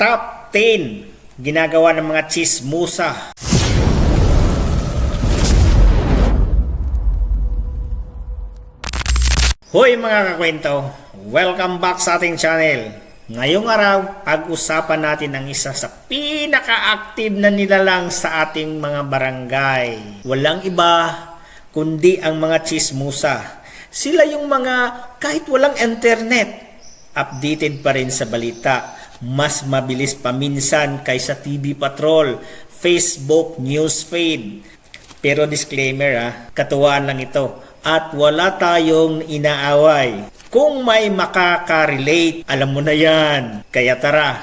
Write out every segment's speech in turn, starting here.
Top 10 ginagawa ng mga chismosa. Hoy mga kakwento, welcome back sa ating channel. Ngayong araw, pag-usapan natin ang isa sa pinaka-active na nilalang sa ating mga barangay. Walang iba kundi ang mga chismosa. Sila yung mga kahit walang internet, updated pa rin sa balita. Mas mabilis pa minsan kaysa TV Patrol, Facebook newsfeed. Pero disclaimer katuwaan lang ito at wala tayong inaaway. Kung may makaka-relate, alam mo na yan. Kaya tara,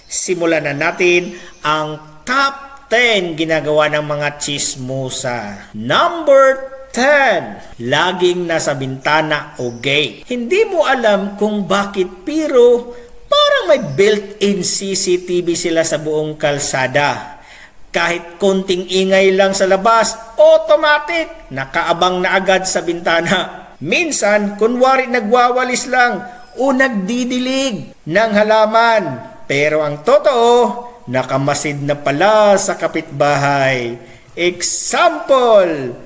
simulan na natin ang top 10 ginagawa ng mga chismosa. Number 10, laging nasa bintana o gate. Hindi mo alam kung bakit pero parang may built-in CCTV sila sa buong kalsada. Kahit konting ingay lang sa labas, automatic, nakaabang na agad sa bintana. Minsan, kunwari nagwawalis lang o nagdidilig ng halaman. Pero ang totoo, nakamasid na pala sa kapitbahay. Example,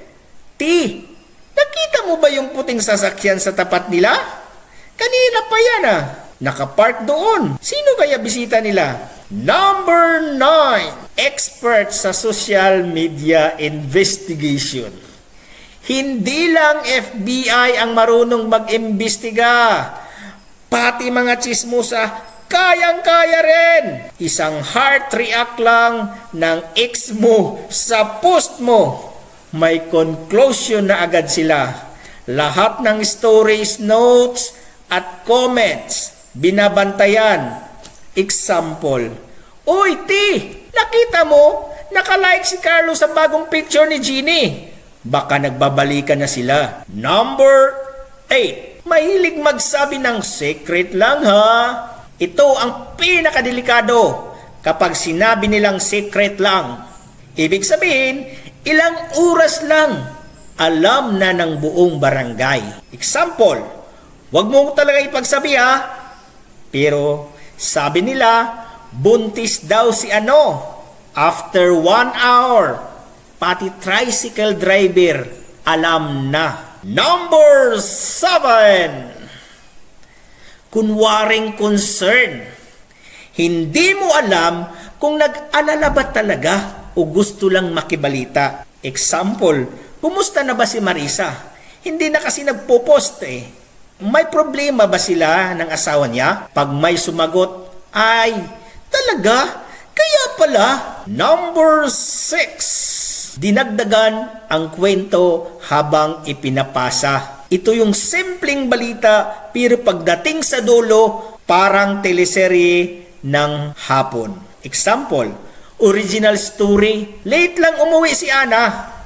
nakita mo ba yung puting sasakyan sa tapat nila? Kanina pa yan nakapark doon. Sino kaya bisita nila? Number 9, expert sa social media investigation. Hindi lang FBI ang marunong mag-imbestiga. Pati mga chismosa, kayang-kaya rin. Isang heart react lang ng ex mo sa post mo. May conclusion na agad sila. Lahat ng stories, notes, at comments, binabantayan. Example, Uy, nakita mo? Nakalike si Carlo sa bagong picture ni Jeannie. Baka nagbabalikan na sila. Number 8, mahilig magsabi ng secret lang Ito ang pinakadelikado kapag sinabi nilang secret lang. Ibig sabihin, ilang oras lang alam na ng buong barangay. Example, wag mo talaga ipagsabi Pero sabi nila, buntis daw si After 1 hour, pati tricycle driver alam na. Number 7, kunwaring concern. Hindi mo alam kung nag-alala ba talaga o gusto lang makibalita. Example, kumusta na ba si Marisa? Hindi na kasi nagpo-post May problema ba sila ng asawa niya? Pag may sumagot, ay, talaga? Kaya pala. Number 6, dinagdagan ang kwento habang ipinapasa. Ito yung simpleng balita pero pagdating sa dulo, parang teleserye ng hapon. Example, original story, late lang umuwi si Ana.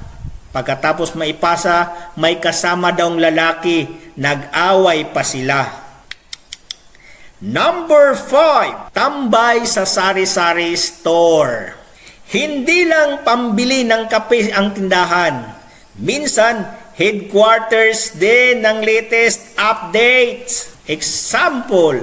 Pagkatapos maipasa, may kasama daw lalaki, nag-away pa sila. Number 5, tambay sa sari-sari store. Hindi lang pambili ng kape ang tindahan. Minsan, headquarters din ng latest updates. Example,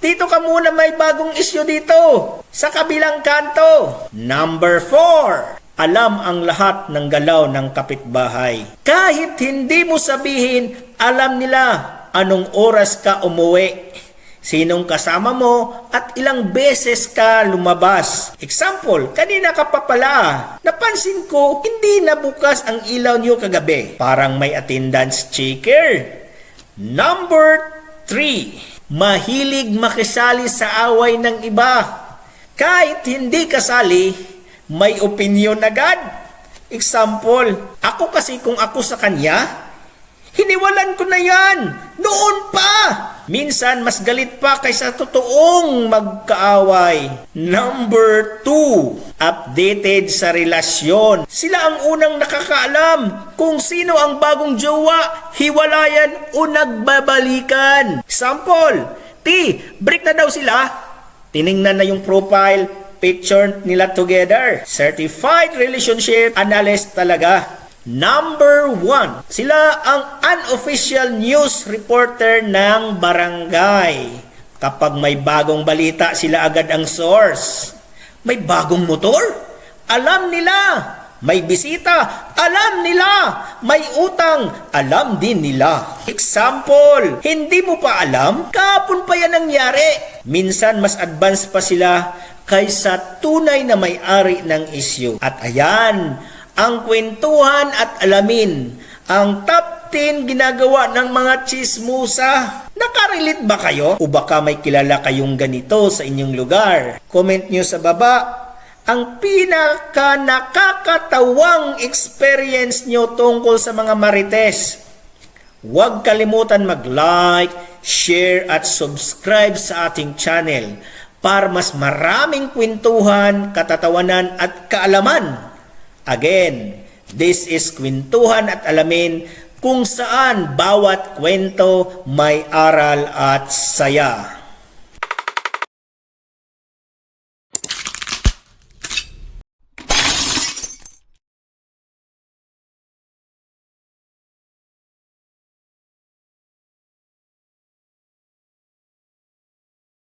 dito ka muna, may bagong issue dito sa kabilang kanto. Number 4, alam ang lahat ng galaw ng kapitbahay. Kahit hindi mo sabihin, alam nila anong oras ka umuwi, sinong kasama mo, at ilang beses ka lumabas. Example, kanina ka pa pala. Napansin ko, hindi nabukas ang ilaw niyo kagabi. Parang may attendance checker. Number 3, mahilig makisali sa away ng iba. Kahit hindi kasali, may opinion agad. Example, ako kasi kung ako sa kanya, hiniwalan ko na yan. Noon pa. Minsan, mas galit pa kaysa totoong magkaaway. Number 2, updated sa relasyon. Sila ang unang nakakaalam kung sino ang bagong jowa, hiwalayan o nagbabalikan. Example, break na daw sila. Tiningnan na yung profile, picture nila together. Certified relationship analyst talaga. Number 1, sila ang unofficial news reporter ng barangay. Kapag may bagong balita, sila agad ang source. May bagong motor? Alam nila. May bisita? Alam nila. May utang? Alam din nila. Example, hindi mo pa alam? Kahapon pa yan nangyari. Minsan mas advance pa sila kaysa tunay na may-ari ng issue. At ayan, ang kwentuhan at alamin, ang top 10 ginagawa ng mga chismusa. Nakarelate ba kayo? O baka may kilala kayong ganito sa inyong lugar? Comment nyo sa baba ang pinaka nakakatawang experience nyo tungkol sa mga marites. Huwag kalimutan mag-like, share at subscribe sa ating channel para mas maraming kwentuhan, katatawanan at kaalaman. Again, this is Kwentuhan at Alamin, kung saan bawat kwento may aral at saya.